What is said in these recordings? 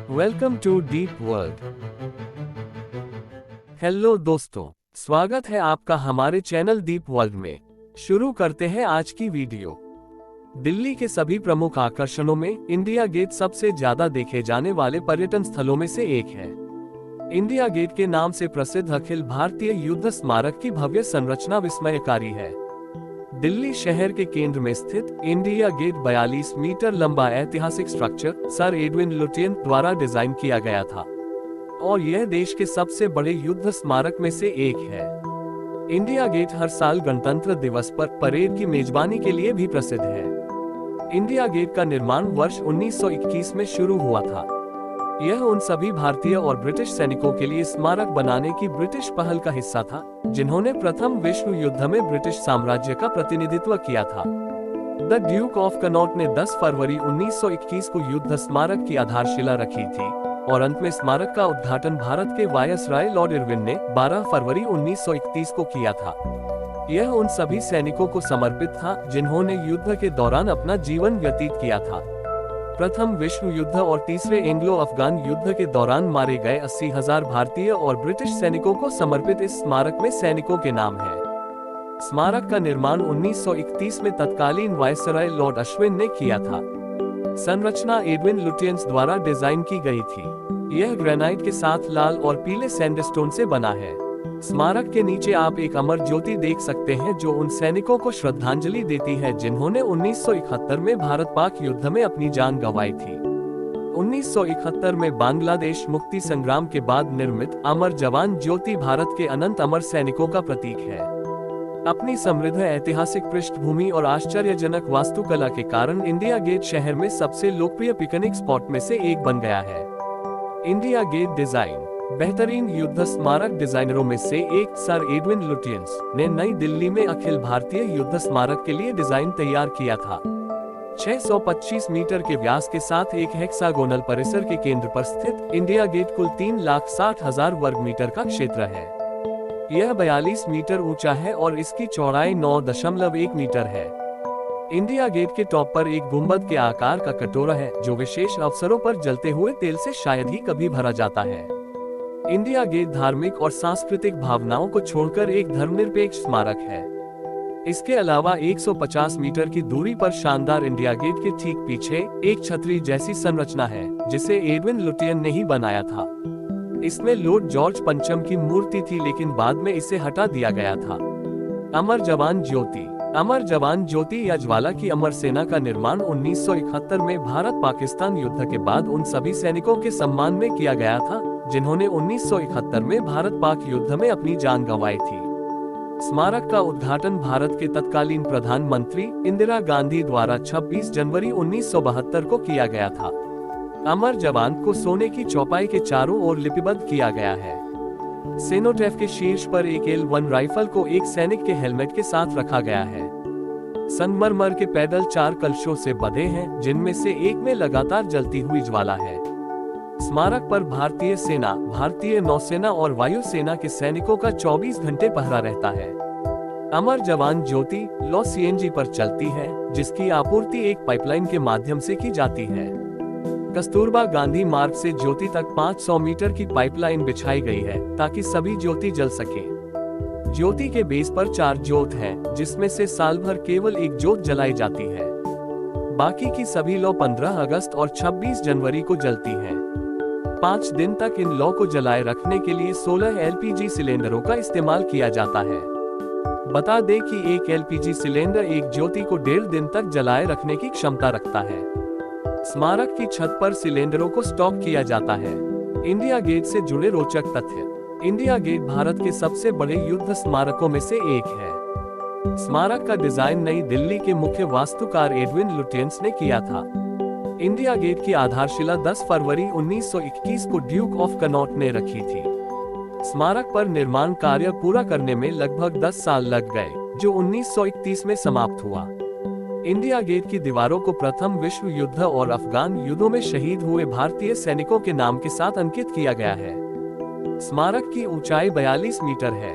Welcome to deep world. Hello दोस्तों, स्वागत है आपका हमारे चैनल डीप वर्ल्ड में। शुरू करते हैं आज की वीडियो। दिल्ली के सभी प्रमुख आकर्षणों में इंडिया गेट सबसे ज्यादा देखे जाने वाले पर्यटन स्थलों में से एक है। इंडिया गेट के नाम से प्रसिद्ध अखिल भारतीय युद्ध स्मारक की भव्य संरचना विस्मयकारी है। दिल्ली शहर के केंद्र में स्थित इंडिया गेट 42 मीटर लंबा ऐतिहासिक स्ट्रक्चर सर एडविन लुटियन द्वारा डिजाइन किया गया था और यह देश के सबसे बड़े युद्ध स्मारक में से एक है। इंडिया गेट हर साल गणतंत्र दिवस पर परेड की मेजबानी के लिए भी प्रसिद्ध है। इंडिया गेट का निर्माण वर्ष 1921 में शुरू हुआ था। यह उन सभी भारतीय और ब्रिटिश सैनिकों के लिए स्मारक बनाने की ब्रिटिश पहल का हिस्सा था जिन्होंने प्रथम विश्व युद्ध में ब्रिटिश साम्राज्य का प्रतिनिधित्व किया था। द ड्यूक ऑफ कनॉट ने 10 फरवरी 1921 को युद्ध स्मारक की आधारशिला रखी थी और अंत में स्मारक का उद्घाटन भारत के वायसराय लॉर्ड इरविन ने 12 फरवरी 1931 को किया था। यह उन सभी सैनिकों को समर्पित था जिन्होंने युद्ध के दौरान अपना जीवन व्यतीत किया था। प्रथम विश्व युद्ध और तीसरे एंग्लो अफगान युद्ध के दौरान मारे गए 80,000 भारतीय और ब्रिटिश सैनिकों को समर्पित इस स्मारक में सैनिकों के नाम है। स्मारक का निर्माण 1931 में तत्कालीन वायसराय लॉर्ड अश्विन ने किया था। संरचना एडविन लुटियंस द्वारा डिजाइन की गई थी। यह ग्रेनाइट के साथ लाल और पीले सैंडस्टोन से बना है। स्मारक के नीचे आप एक अमर ज्योति देख सकते हैं जो उन सैनिकों को श्रद्धांजलि देती है जिन्होंने 1971 में भारत पाक युद्ध में अपनी जान गंवाई थी। 1971 में बांग्लादेश मुक्ति संग्राम के बाद निर्मित अमर जवान ज्योति भारत के अनंत अमर सैनिकों का प्रतीक है। अपनी समृद्ध ऐतिहासिक पृष्ठभूमि और आश्चर्यजनक वास्तुकला के कारण इंडिया गेट शहर में सबसे लोकप्रिय पिकनिक स्पॉट में से एक बन गया है। इंडिया गेट डिजाइन बेहतरीन युद्ध स्मारक डिजाइनरों में से एक सर एडविन लुटियंस ने नई दिल्ली में अखिल भारतीय युद्ध स्मारक के लिए डिजाइन तैयार किया था। 625 मीटर के व्यास के साथ एक हेक्सागोनल परिसर के केंद्र पर स्थित इंडिया गेट कुल 3,60,000 वर्ग मीटर का क्षेत्र है। यह 42 मीटर ऊंचा है और इसकी चौड़ाई 9.1 मीटर है। इंडिया गेट के टॉप पर एक गुंबद के आकार का कटोरा है जो विशेष अवसरों पर जलते हुए तेल से शायद ही कभी भरा जाता है। इंडिया गेट धार्मिक और सांस्कृतिक भावनाओं को छोड़कर एक धर्मनिरपेक्ष स्मारक है। इसके अलावा 150 मीटर की दूरी पर शानदार इंडिया गेट के ठीक पीछे एक छतरी जैसी संरचना है जिसे एडविन लुटियन ने ही बनाया था। इसमें लॉर्ड जॉर्ज पंचम की मूर्ति थी लेकिन बाद में इसे हटा दिया गया था। अमर जवान ज्योति या ज्वाला की अमर सेना का निर्माण 1971 में भारत पाकिस्तान युद्ध के बाद उन सभी सैनिकों के सम्मान में किया गया था जिन्होंने 1971 में भारत पाक युद्ध में अपनी जान गंवाई थी। स्मारक का उद्घाटन भारत के तत्कालीन प्रधानमंत्री इंदिरा गांधी द्वारा 26 जनवरी 1972 को किया गया था। अमर जवान को सोने की चौपाई के चारों ओर लिपिबद्ध किया गया है। सेनोटैफ के शीर्ष पर एक L1 राइफल को एक सैनिक के हेलमेट के साथ रखा गया है। संगमरमर के पैडल 4 कलशों से बंधे हैं जिनमें से एक में लगातार जलती हुई ज्वाला है। स्मारक पर भारतीय सेना, भारतीय नौसेना और वायुसेना के सैनिकों का 24 घंटे पहरा रहता है। अमर जवान ज्योति लौ CNG पर चलती है जिसकी आपूर्ति एक पाइपलाइन के माध्यम से की जाती है। कस्तूरबा गांधी मार्ग से ज्योति तक 500 मीटर की पाइपलाइन बिछाई गई है ताकि सभी ज्योति जल सके। ज्योति के बेस पर 4 ज्योत हैं, जिसमें से साल भर केवल एक ज्योत जलाई जाती है। बाकी की सभी लौ 15 अगस्त और 26 जनवरी को जलती हैं। 5 दिन तक इन लौ को जलाए रखने के लिए 16 LPG सिलेंडरों का इस्तेमाल किया जाता है। बता दें कि एक LPG सिलेंडर एक ज्योति को 1.5 दिन तक जलाए रखने की क्षमता रखता है। स्मारक की छत पर सिलेंडरों को स्टॉक किया जाता है। इंडिया गेट से जुड़े रोचक तथ्य। इंडिया गेट भारत के सबसे बड़े युद्ध स्मारकों में से एक है। स्मारक का डिजाइन नई दिल्ली के मुख्य वास्तुकार एडविन लुटियंस ने किया था। इंडिया गेट की आधारशिला 10 फरवरी 1921 को ड्यूक ऑफ कनॉट ने रखी थी। स्मारक पर निर्माण कार्य पूरा करने में लगभग 10 साल लग गए, जो 1931 में समाप्त हुआ। इंडिया गेट की दीवारों को प्रथम विश्व युद्ध और अफगान युद्धों में शहीद हुए भारतीय सैनिकों के नाम के साथ अंकित किया गया है। स्मारक की ऊंचाई 42 मीटर है।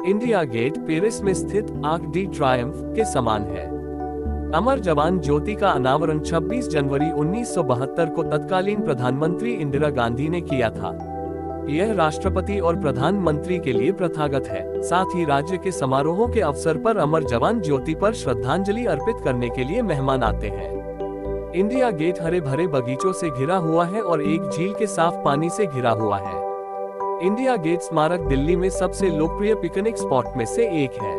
इंडिया गेट पेरिस में स्थित आर्क डी ट्रायम्फ के समान है। अमर जवान ज्योति का अनावरण 26 जनवरी 1972 को तत्कालीन प्रधानमंत्री इंदिरा गांधी ने किया था। यह राष्ट्रपति और प्रधानमंत्री के लिए प्रथागत है। साथ ही राज्य के समारोहों के अवसर पर अमर जवान ज्योति पर श्रद्धांजलि अर्पित करने के लिए मेहमान आते हैं। इंडिया गेट हरे भरे बगीचों से घिरा हुआ है और एक झील के साफ पानी से घिरा हुआ है। इंडिया गेट स्मारक दिल्ली में सबसे लोकप्रिय पिकनिक स्पॉट में से एक है।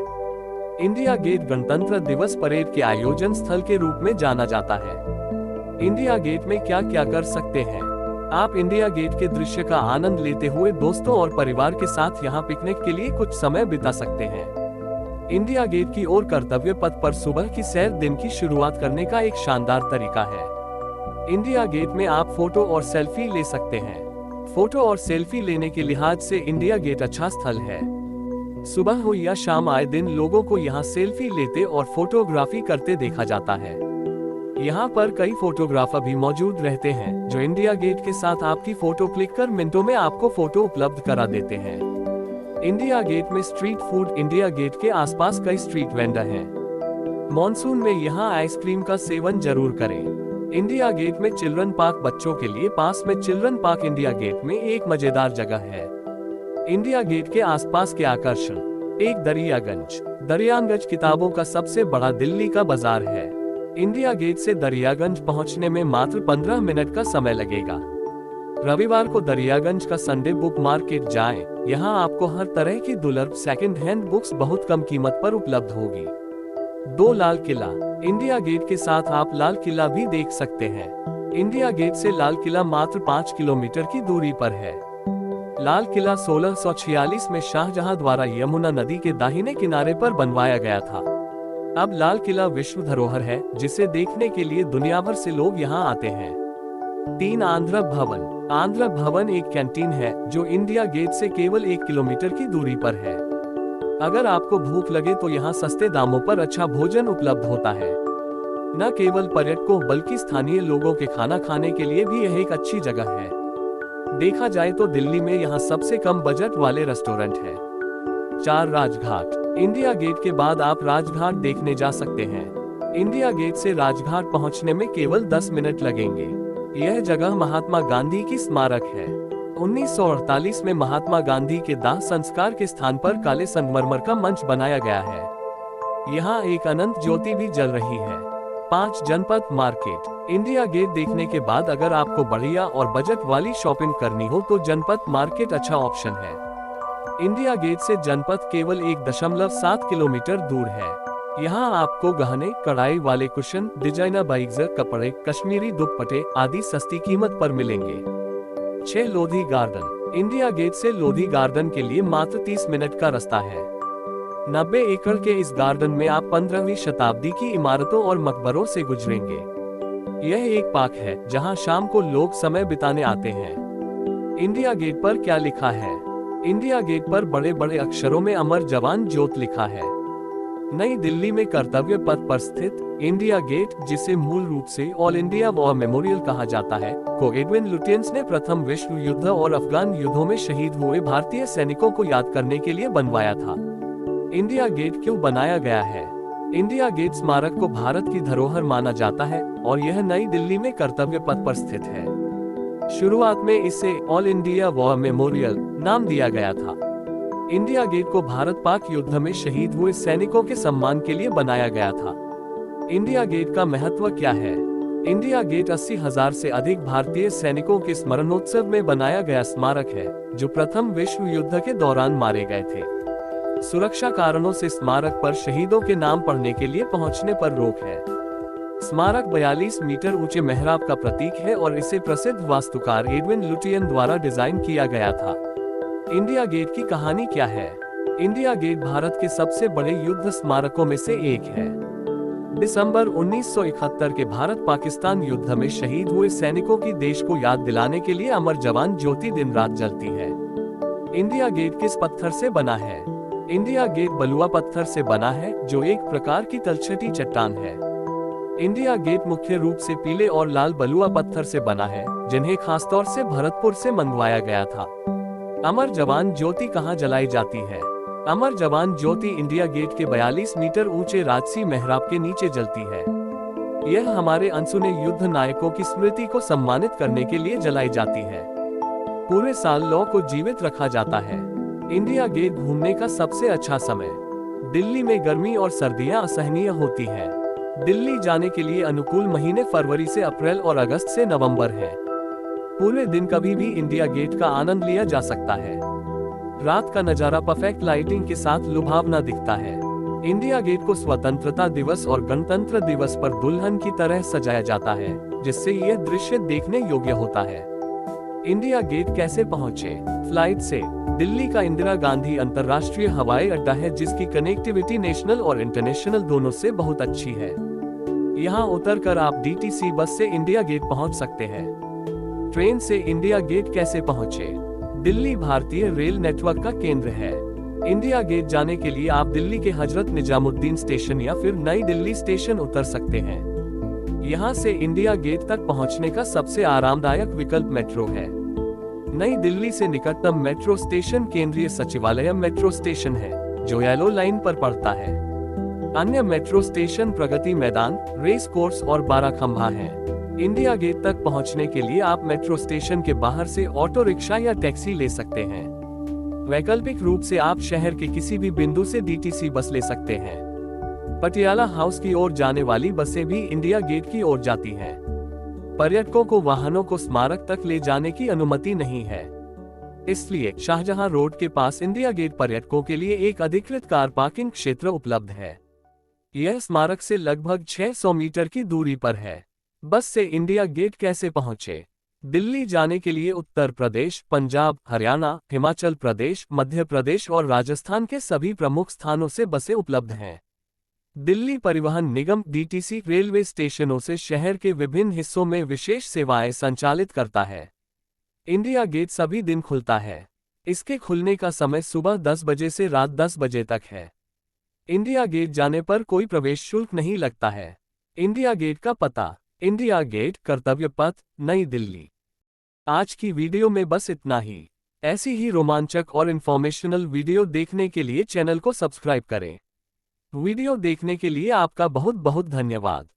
इंडिया गेट गणतंत्र दिवस परेड के आयोजन स्थल के रूप में जाना जाता है। इंडिया गेट में क्या क्या कर सकते हैं? आप इंडिया गेट के दृश्य का आनंद लेते हुए दोस्तों और परिवार के साथ यहाँ पिकनिक के लिए कुछ समय बिता सकते हैं। इंडिया गेट की ओर कर्तव्य पथ पर सुबह की सैर दिन की शुरुआत करने का एक शानदार तरीका है। इंडिया गेट में आप फोटो और सेल्फी ले सकते हैं। फोटो और सेल्फी लेने के लिहाज से इंडिया गेट अच्छा स्थल है। सुबह हो या शाम आए दिन लोगों को यहाँ सेल्फी लेते और फोटोग्राफी करते देखा जाता है। यहाँ पर कई फोटोग्राफर भी मौजूद रहते हैं जो इंडिया गेट के साथ आपकी फोटो क्लिक कर मिनटों में आपको फोटो उपलब्ध करा देते हैं। इंडिया गेट में स्ट्रीट फूड। इंडिया गेट के आसपास कई स्ट्रीट वेंडर हैं। मॉनसून में यहाँ आइसक्रीम का सेवन जरूर करें। इंडिया गेट में चिल्ड्रन पार्क। बच्चों के लिए पास में चिल्ड्रन पार्क इंडिया गेट में एक मजेदार जगह है। इंडिया गेट के आसपास के आकर्षण। एक दरियागंज। दरियागंज किताबों का सबसे बड़ा दिल्ली का बाजार है। इंडिया गेट से दरियागंज पहुंचने में मात्र 15 मिनट का समय लगेगा। रविवार को दरियागंज का संडे बुक मार्केट जाएं। यहाँ आपको हर तरह की दुर्लभ सेकंड हैंड बुक्स बहुत कम कीमत पर उपलब्ध होगी। 2 लाल किला। इंडिया गेट के साथ आप लाल किला भी देख सकते हैं। इंडिया गेट से लाल किला मात्र 5 किलोमीटर की दूरी पर है। लाल किला 1646 में शाहजहां द्वारा यमुना नदी के दाहिने किनारे पर बनवाया गया था। अब लाल किला विश्व धरोहर है जिसे देखने के लिए दुनिया भर से लोग यहाँ आते हैं। 3 आंध्र भवन। आंध्र भवन एक कैंटीन है जो इंडिया गेट से केवल 1 किलोमीटर की दूरी पर है। अगर आपको भूख लगे तो यहाँ सस्ते दामों पर अच्छा भोजन उपलब्ध होता है। न केवल पर्यटकों बल्कि स्थानीय लोगों के खाना खाने के लिए भी यह एक अच्छी जगह है। देखा जाए तो दिल्ली में यहाँ सबसे कम बजट वाले रेस्टोरेंट है। 4 राजघाट। इंडिया गेट के बाद आप राजघाट देखने जा सकते हैं। इंडिया गेट से राजघाट पहुँचने में केवल 10 मिनट लगेंगे। यह जगह महात्मा गांधी की स्मारक है। 1948 में महात्मा गांधी के दाह संस्कार के स्थान पर काले संगमरमर का मंच बनाया गया है। यहाँ एक अनंत ज्योति भी जल रही है। 5 जनपथ मार्केट। इंडिया गेट देखने के बाद अगर आपको बढ़िया और बजट वाली शॉपिंग करनी हो तो जनपथ मार्केट अच्छा ऑप्शन है। इंडिया गेट से जनपथ केवल 1.7 किलोमीटर दूर है। यहाँ आपको गहने, कढ़ाई वाले कुशन, डिजाइनर बाइक्स, कपड़े, कश्मीरी दुपट्टे आदि सस्ती कीमत पर मिलेंगे। 6 लोधी गार्डन। इंडिया गेट से लोधी गार्डन के लिए मात्र 30 मिनट का रास्ता है। 90 एकड़ के इस गार्डन में आप 15वीं शताब्दी की इमारतों और मकबरों से गुजरेंगे। यह एक पार्क है जहाँ शाम को लोग समय बिताने आते हैं। इंडिया गेट पर क्या लिखा है? इंडिया गेट पर बड़े बड़े अक्षरों में अमर जवान ज्योति लिखा है। नई दिल्ली में कर्तव्य पथ पर स्थित इंडिया गेट, जिसे मूल रूप से ऑल इंडिया वॉर मेमोरियल कहा जाता है, को एडविन लुटियंस ने प्रथम विश्व युद्ध और अफगान युद्धों में शहीद हुए भारतीय सैनिकों को याद करने के लिए बनवाया था। इंडिया गेट क्यों बनाया गया है? इंडिया गेट स्मारक को भारत की धरोहर माना जाता है और यह नई दिल्ली में कर्तव्य पथ पर स्थित है। शुरुआत में इसे ऑल इंडिया वॉर मेमोरियल नाम दिया गया था। इंडिया गेट को भारत पाक युद्ध में शहीद हुए सैनिकों के सम्मान के लिए बनाया गया था। इंडिया गेट का महत्व क्या है? इंडिया गेट 80,000 से अधिक भारतीय सैनिकों के स्मरणोत्सव में बनाया गया स्मारक है जो प्रथम विश्व युद्ध के दौरान मारे गए थे। सुरक्षा कारणों से स्मारक पर शहीदों के नाम पढ़ने के लिए पहुंचने पर रोक है। स्मारक 42 मीटर ऊंचे मेहराब का प्रतीक है और इसे प्रसिद्ध वास्तुकार एडविन लुटियन द्वारा डिजाइन किया गया था। इंडिया गेट की कहानी क्या है? इंडिया गेट भारत के सबसे बड़े युद्ध स्मारकों में से एक है। दिसंबर 1971 के भारत पाकिस्तान युद्ध में शहीद हुए सैनिकों की देश को याद दिलाने के लिए अमर जवान ज्योति दिन रात जलती है। इंडिया गेट किस पत्थर से बना है? इंडिया गेट बलुआ पत्थर से बना है जो एक प्रकार की तलछटी चट्टान है। इंडिया गेट मुख्य रूप से पीले और लाल बलुआ पत्थर से बना है जिन्हें खासतौर से भरतपुर से मंगवाया गया था। अमर जवान ज्योति कहाँ जलाई जाती है? अमर जवान ज्योति इंडिया गेट के 42 मीटर ऊंचे राजसी मेहराब के नीचे जलती है। यह हमारे अनसुने युद्ध नायकों की स्मृति को सम्मानित करने के लिए जलाई जाती है। पूरे साल लौ को जीवित रखा जाता है। इंडिया गेट घूमने का सबसे अच्छा समय। दिल्ली में गर्मी और सर्दियां असहनीय होती हैं। दिल्ली जाने के लिए अनुकूल महीने फरवरी से अप्रैल और अगस्त से नवंबर हैं। पूरे दिन कभी भी इंडिया गेट का आनंद लिया जा सकता है। रात का नजारा परफेक्ट लाइटिंग के साथ लुभावना दिखता है। इंडिया गेट को स्वतंत्रता दिवस और गणतंत्र दिवस पर दुल्हन की तरह सजाया जाता है, जिससे यह दृश्य देखने योग्य होता है। इंडिया गेट कैसे पहुंचे? फ्लाइट से। दिल्ली का इंदिरा गांधी अंतर्राष्ट्रीय हवाई अड्डा है, जिसकी कनेक्टिविटी नेशनल और इंटरनेशनल दोनों से बहुत अच्छी है। यहां उतरकर आप डीटीसी बस से इंडिया गेट पहुंच सकते हैं। ट्रेन से इंडिया गेट कैसे पहुंचे? दिल्ली भारतीय रेल नेटवर्क का केंद्र है। इंडिया गेट जाने के लिए आप दिल्ली के हजरत निजामुद्दीन स्टेशन या फिर नई दिल्ली स्टेशन उतर सकते हैं। यहां से इंडिया गेट तक पहुंचने का सबसे आरामदायक विकल्प मेट्रो है। नई दिल्ली से निकटतम मेट्रो स्टेशन केंद्रीय सचिवालय मेट्रो स्टेशन है, जो येलो लाइन पर पड़ता है। अन्य metro station Pragati Maidan, race course और बाराखंभा हैं। इंडिया गेट तक पहुंचने के लिए आप मेट्रो स्टेशन के बाहर से ऑटो रिक्शा या टैक्सी ले सकते हैं। वैकल्पिक रूप से आप शहर के किसी भी बिंदु से डीटीसी बस ले सकते हैं। पटियाला हाउस की ओर जाने वाली बसें भी इंडिया गेट की ओर जाती हैं। पर्यटकों को वाहनों को स्मारक तक ले जाने की अनुमति नहीं है, इसलिए शाहजहां रोड के पास इंडिया गेट पर्यटकों के लिए एक अधिकृत कार पार्किंग क्षेत्र उपलब्ध है। यह स्मारक से लगभग 600 मीटर की दूरी पर है। बस से इंडिया गेट कैसे पहुंचे? दिल्ली जाने के लिए उत्तर प्रदेश, पंजाब, हरियाणा, हिमाचल प्रदेश, मध्य प्रदेश और राजस्थान के सभी प्रमुख स्थानों से बसें उपलब्ध हैं। दिल्ली परिवहन निगम डीटीसी रेलवे स्टेशनों से शहर के विभिन्न हिस्सों में विशेष सेवाएं संचालित करता है। इंडिया गेट सभी दिन खुलता है। इसके खुलने का समय सुबह 10 बजे से रात 10 बजे तक है। इंडिया गेट जाने पर कोई प्रवेश शुल्क नहीं लगता है। इंडिया गेट का पता: इंडिया गेट, कर्तव्य पथ, नई दिल्ली। आज की वीडियो में बस इतना ही। ऐसी ही रोमांचक और इन्फॉर्मेशनल वीडियो देखने के लिए चैनल को सब्सक्राइब करें। वीडियो देखने के लिए आपका बहुत बहुत धन्यवाद।